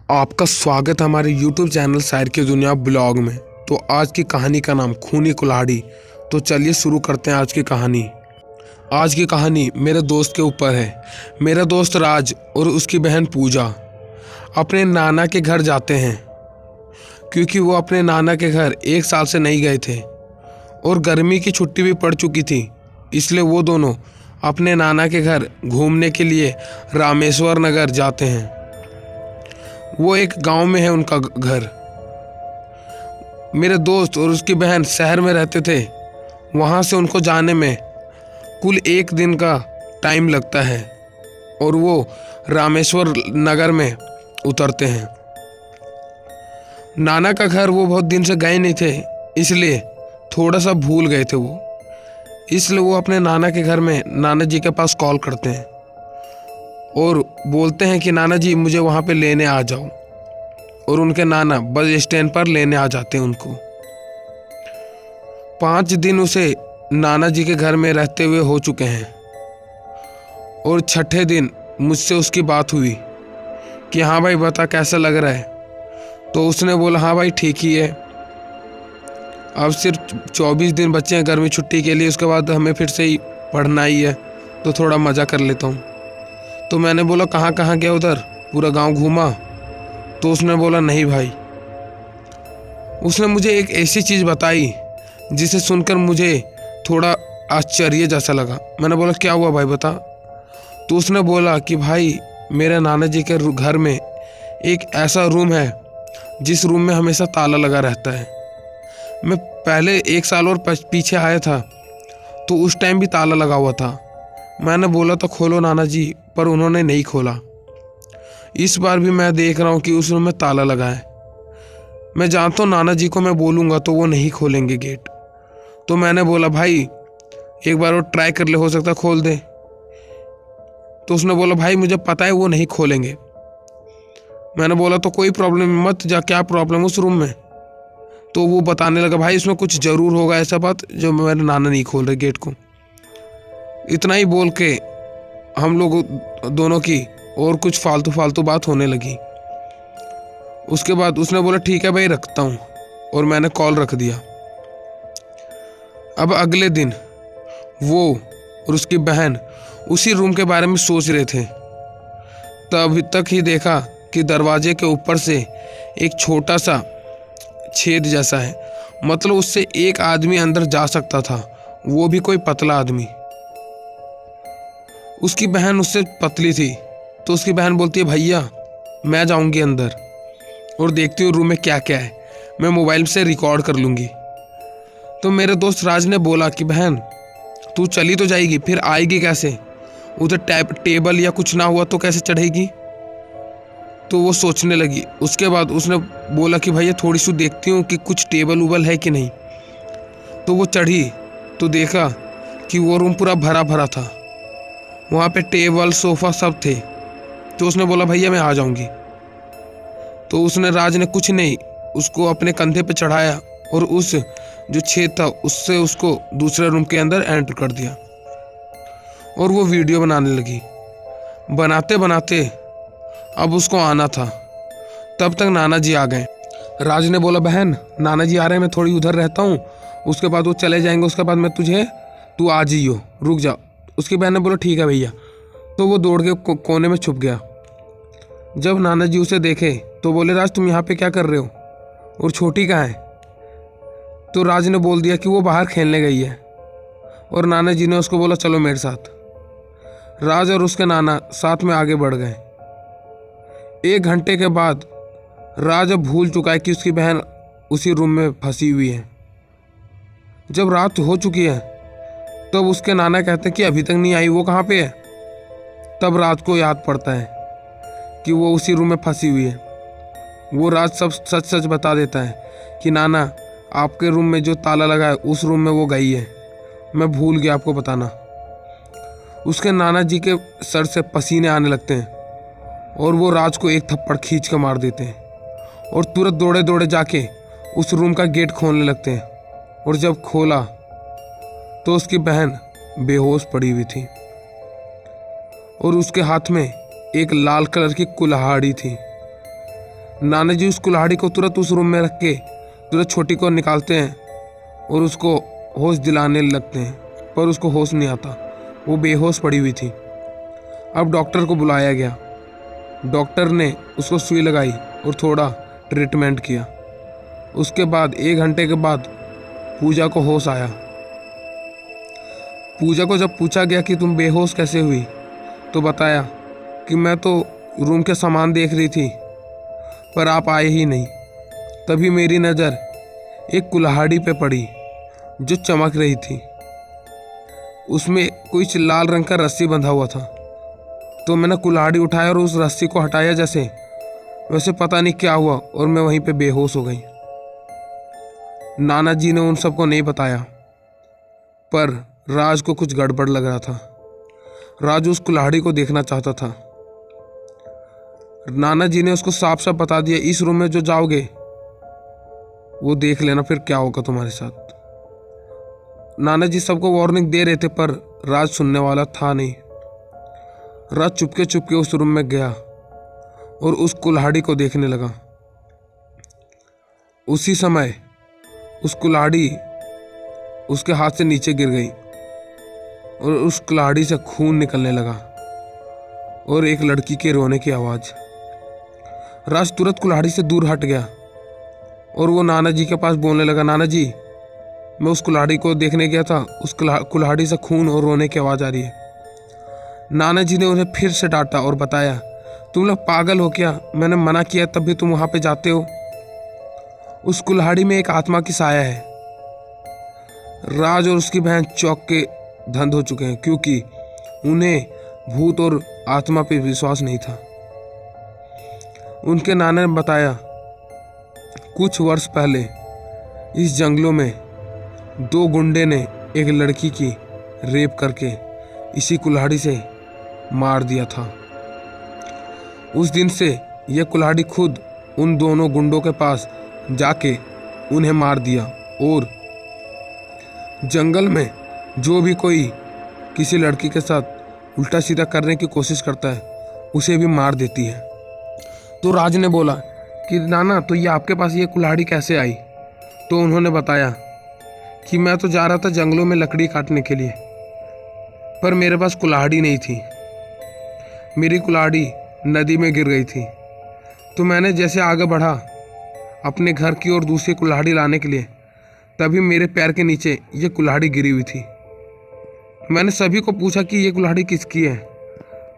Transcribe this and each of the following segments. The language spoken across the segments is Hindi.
आपका स्वागत है हमारे YouTube चैनल शायर की दुनिया ब्लॉग में। तो आज की कहानी का नाम खूनी कुल्हाड़ी। तो चलिए शुरू करते हैं आज की कहानी। आज की कहानी मेरे दोस्त के ऊपर है। मेरा दोस्त राज और उसकी बहन पूजा अपने नाना के घर जाते हैं, क्योंकि वो अपने नाना के घर 1 साल से नहीं गए थे और गर्मी की छुट्टी भी पड़ चुकी थी। इसलिए वो दोनों अपने नाना के घर घूमने के लिए रामेश्वर नगर जाते हैं। वो एक गांव में है उनका घर। मेरे दोस्त और उसकी बहन शहर में रहते थे। वहाँ से उनको जाने में कुल 1 दिन का टाइम लगता है और वो रामेश्वर नगर में उतरते हैं। नाना का घर वो बहुत दिन से गए नहीं थे, इसलिए थोड़ा सा भूल गए थे वो। इसलिए वो अपने नाना के घर में नाना जी के पास कॉल करते हैं और बोलते हैं कि नाना जी मुझे वहाँ पे लेने आ जाओ। और उनके नाना बस स्टैंड पर लेने आ जाते हैं उनको। 5 दिन उसे नाना जी के घर में रहते हुए हो चुके हैं और 6ठे दिन मुझसे उसकी बात हुई कि हाँ भाई बता कैसा लग रहा है। तो उसने बोला हाँ भाई ठीक ही है, अब सिर्फ 24 दिन बच्चे हैं गर्मी छुट्टी के लिए, उसके बाद हमें फिर से ही पढ़ना ही है, तो थोड़ा मज़ा कर लेता हूँ। तो मैंने बोला कहाँ कहाँ गया उधर, पूरा गांव घूमा? तो उसने बोला नहीं भाई। उसने मुझे एक ऐसी चीज़ बताई जिसे सुनकर मुझे थोड़ा आश्चर्य जैसा लगा। मैंने बोला क्या हुआ भाई बता। तो उसने बोला कि भाई मेरे नाना जी के घर में एक ऐसा रूम है जिस रूम में हमेशा ताला लगा रहता है। मैं पहले 1 साल और पीछे आया था तो उस टाइम भी ताला लगा हुआ था। मैंने बोला तो खोलो नाना जी, पर उन्होंने नहीं खोला। इस बार भी मैं देख रहा हूँ कि उस रूम में ताला लगा है। मैं जानता हूँ नाना जी को मैं बोलूँगा तो वो नहीं खोलेंगे गेट। तो मैंने बोला भाई एक बार वो ट्राई कर ले, हो सकता है खोल दे। तो उसने बोला भाई मुझे पता है वो नहीं खोलेंगे। मैंने बोला तो कोई प्रॉब्लम मत जा, क्या प्रॉब्लम उस रूम में? तो वो बताने लगा भाई इसमें कुछ ज़रूर होगा ऐसा बात जो मेरे नाना नहीं खोल रहे गेट को। इतना ही बोल के हम लोग दोनों की और कुछ फालतू बात होने लगी। उसके बाद उसने बोला ठीक है भाई रखता हूँ, और मैंने कॉल रख दिया। अब अगले दिन वो और उसकी बहन उसी रूम के बारे में सोच रहे थे, तब तक ही देखा कि दरवाजे के ऊपर से एक छोटा सा छेद जैसा है, मतलब उससे एक आदमी अंदर जा सकता था, वो भी कोई पतला आदमी। उसकी बहन उससे पतली थी, तो उसकी बहन बोलती है भैया मैं जाऊंगी अंदर और देखती हूँ रूम में क्या क्या है, मैं मोबाइल से रिकॉर्ड कर लूँगी। तो मेरे दोस्त राज ने बोला कि बहन तू चली तो जाएगी, फिर आएगी कैसे? उधर टेबल या कुछ ना हुआ तो कैसे चढ़ेगी? तो वो सोचने लगी। उसके बाद उसने बोला कि भैया थोड़ी सी देखती हूँ कि कुछ टेबल उबल है कि नहीं। तो वो चढ़ी तो देखा कि वो रूम पूरा भरा भरा था, वहाँ पे टेबल सोफ़ा सब थे। तो उसने बोला भैया मैं आ जाऊँगी। तो उसने राज ने कुछ नहीं उसको अपने कंधे पे चढ़ाया और उस जो छेद था उससे उसको दूसरे रूम के अंदर एंटर कर दिया और वो वीडियो बनाने लगी। बनाते बनाते अब उसको आना था, तब तक नाना जी आ गए। राज ने बोला बहन नाना जी आ रहे हैं, मैं थोड़ी उधर रहता हूँ, उसके बाद वो चले जाएंगे, उसके बाद मैं तू आ जाइयो, रुक जा। उसकी बहन ने बोला ठीक है भैया। तो वो दौड़ के कोने में छुप गया। जब नाना जी उसे देखे तो बोले राज तुम यहाँ पे क्या कर रहे हो, और छोटी कहाँ है? तो राज ने बोल दिया कि वो बाहर खेलने गई है, और नाना जी ने उसको बोला चलो मेरे साथ। राज और उसके नाना साथ में आगे बढ़ गए। 1 घंटे के बाद राज अब भूल चुका है कि उसकी बहन उसी रूम में फंसी हुई है। जब रात हो चुकी है तब उसके नाना कहते हैं कि अभी तक नहीं आई, वो कहाँ पे है? तब राज को याद पड़ता है कि वो उसी रूम में फंसी हुई है। वो राज सब सच सच बता देता है कि नाना आपके रूम में जो ताला लगा है उस रूम में वो गई है, मैं भूल गया आपको बताना। उसके नाना जी के सर से पसीने आने लगते हैं और वो राज को एक थप्पड़ खींच कर मार देते हैं और तुरंत दौड़े दौड़े जाके उस रूम का गेट खोलने लगते हैं। और जब खोला तो उसकी बहन बेहोश पड़ी हुई थी और उसके हाथ में एक लाल कलर की कुल्हाड़ी थी। नाना जी उस कुल्हाड़ी को तुरंत उस रूम में रख के तुरंत छोटी को निकालते हैं और उसको होश दिलाने लगते हैं, पर उसको होश नहीं आता, वो बेहोश पड़ी हुई थी। अब डॉक्टर को बुलाया गया। डॉक्टर ने उसको सुई लगाई और थोड़ा ट्रीटमेंट किया। उसके बाद 1 घंटे के बाद पूजा को होश आया। पूजा को जब पूछा गया कि तुम बेहोश कैसे हुई, तो बताया कि मैं तो रूम के सामान देख रही थी पर आप आए ही नहीं। तभी मेरी नज़र एक कुल्हाड़ी पे पड़ी जो चमक रही थी। उसमें कुछ लाल रंग का रस्सी बंधा हुआ था। तो मैंने कुल्हाड़ी उठाया और उस रस्सी को हटाया जैसे, वैसे पता नहीं क्या हुआ और मैं वहीं पे बेहोश हो गई। नाना जी ने उन सबको नहीं बताया, पर राज को कुछ गड़बड़ लग रहा था। राज उस कुल्हाड़ी को देखना चाहता था। नाना जी ने उसको साफ साफ बता दिया, इस रूम में जो जाओगे वो देख लेना फिर क्या होगा तुम्हारे साथ। नाना जी सबको वार्निंग दे रहे थे पर राज सुनने वाला था नहीं। राज चुपके चुपके उस रूम में गया और उस कुल्हाड़ी को देखने लगा। उसी समय उस कुल्हाड़ी उसके हाथ से नीचे गिर गई और उस कुल्हाड़ी से खून निकलने लगा और एक लड़की के रोने की आवाज़। राज तुरंत कुल्हाड़ी से दूर हट गया और वो नाना जी के पास बोलने लगा, नाना जी मैं उस कुल्हाड़ी को देखने गया था, उस कुल्हाड़ी से खून और रोने की आवाज़ आ रही है। नाना जी ने उन्हें फिर से डांटा और बताया, तुम लोग पागल हो क्या, मैंने मना किया तब भी तुम वहाँ पे जाते हो। उस कुल्हाड़ी में एक आत्मा की साया है। राज और उसकी बहन चौंक के धंध हो चुके हैं क्योंकि उन्हें भूत और आत्मा पे विश्वास नहीं था। उनके नाना ने बताया, कुछ वर्ष पहले इस जंगलों में 2 गुंडे ने एक लड़की की रेप करके इसी कुल्हाड़ी से मार दिया था। उस दिन से यह कुल्हाड़ी खुद उन दोनों गुंडों के पास जाके उन्हें मार दिया और जंगल में जो भी कोई किसी लड़की के साथ उल्टा सीधा करने की कोशिश करता है उसे भी मार देती है। तो राज ने बोला कि नाना तो ये आपके पास ये कुल्हाड़ी कैसे आई? तो उन्होंने बताया कि मैं तो जा रहा था जंगलों में लकड़ी काटने के लिए, पर मेरे पास कुल्हाड़ी नहीं थी। मेरी कुल्हाड़ी नदी में गिर गई थी। तो मैंने जैसे आगे बढ़ा अपने घर की ओर दूसरी कुल्हाड़ी लाने के लिए, तभी मेरे पैर के नीचे ये कुल्हाड़ी गिरी हुई थी। मैंने सभी को पूछा कि ये कुल्हाड़ी किसकी है,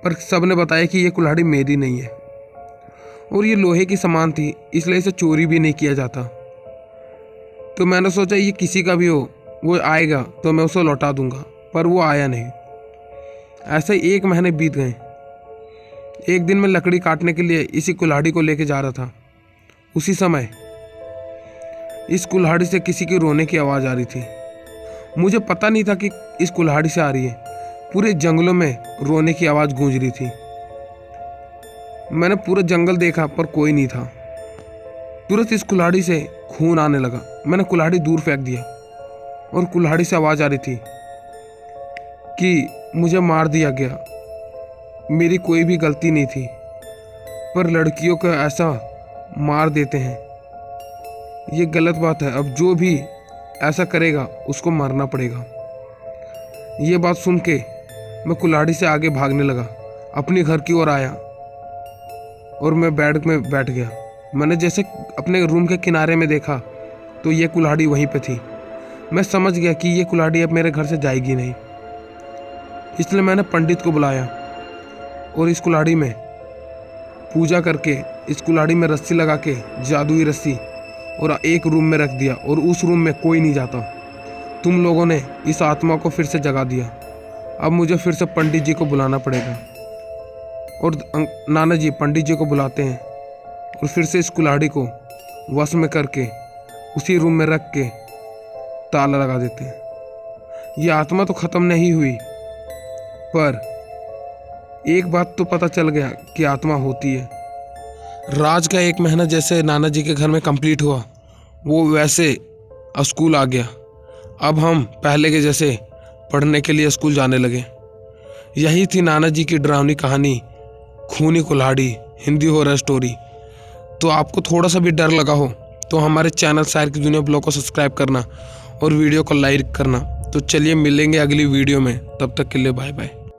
पर सब ने बताया कि ये कुल्हाड़ी मेरी नहीं है और ये लोहे की सामान थी, इसलिए इसे चोरी भी नहीं किया जाता। तो मैंने सोचा ये किसी का भी हो, वो आएगा तो मैं उसे लौटा दूंगा, पर वो आया नहीं। ऐसे 1 महीने बीत गए। एक दिन मैं लकड़ी काटने के लिए इसी कुल्हाड़ी को लेके जा रहा था। उसी समय इस कुल्हाड़ी से किसी की रोने की आवाज़ आ रही थी। मुझे पता नहीं था कि इस कुल्हाड़ी से आ रही है। पूरे जंगलों में रोने की आवाज़ गूंज रही थी। मैंने पूरा जंगल देखा पर कोई नहीं था। तुरंत इस कुल्हाड़ी से खून आने लगा। मैंने कुल्हाड़ी दूर फेंक दिया और कुल्हाड़ी से आवाज़ आ रही थी कि मुझे मार दिया गया, मेरी कोई भी गलती नहीं थी, पर लड़कियों को ऐसा मार देते हैं, ये गलत बात है। अब जो भी ऐसा करेगा उसको मारना पड़ेगा। ये बात सुन के मैं कुल्हाड़ी से आगे भागने लगा, अपने घर की ओर आया और मैं बेड में बैठ गया। मैंने जैसे अपने रूम के किनारे में देखा तो ये कुल्हाड़ी वहीं पे थी। मैं समझ गया कि ये कुल्हाड़ी अब मेरे घर से जाएगी नहीं, इसलिए मैंने पंडित को बुलाया और इस कुल्हाड़ी में पूजा करके इस कुल्हाड़ी में रस्सी लगा के, जादुई रस्सी, और एक रूम में रख दिया और उस रूम में कोई नहीं जाता। तुम लोगों ने इस आत्मा को फिर से जगा दिया। अब मुझे फिर से पंडित जी को बुलाना पड़ेगा। और नाना जी पंडित जी को बुलाते हैं और फिर से इस कुल्हाड़ी को वश में करके उसी रूम में रख के ताला लगा देते हैं। ये आत्मा तो ख़त्म नहीं हुई, पर एक बात तो पता चल गया कि आत्मा होती है। राज का 1 महीना जैसे नाना जी के घर में कंप्लीट हुआ, वो वैसे स्कूल आ गया। अब हम पहले के जैसे पढ़ने के लिए स्कूल जाने लगे। यही थी नाना जी की डरावनी कहानी खूनी कुल्हाड़ी, हिंदी हॉरर स्टोरी। तो आपको थोड़ा सा भी डर लगा हो तो हमारे चैनल शायर की दुनिया ब्लॉग को सब्सक्राइब करना और वीडियो को लाइक करना। तो चलिए मिलेंगे अगली वीडियो में, तब तक के लिए बाय बाय।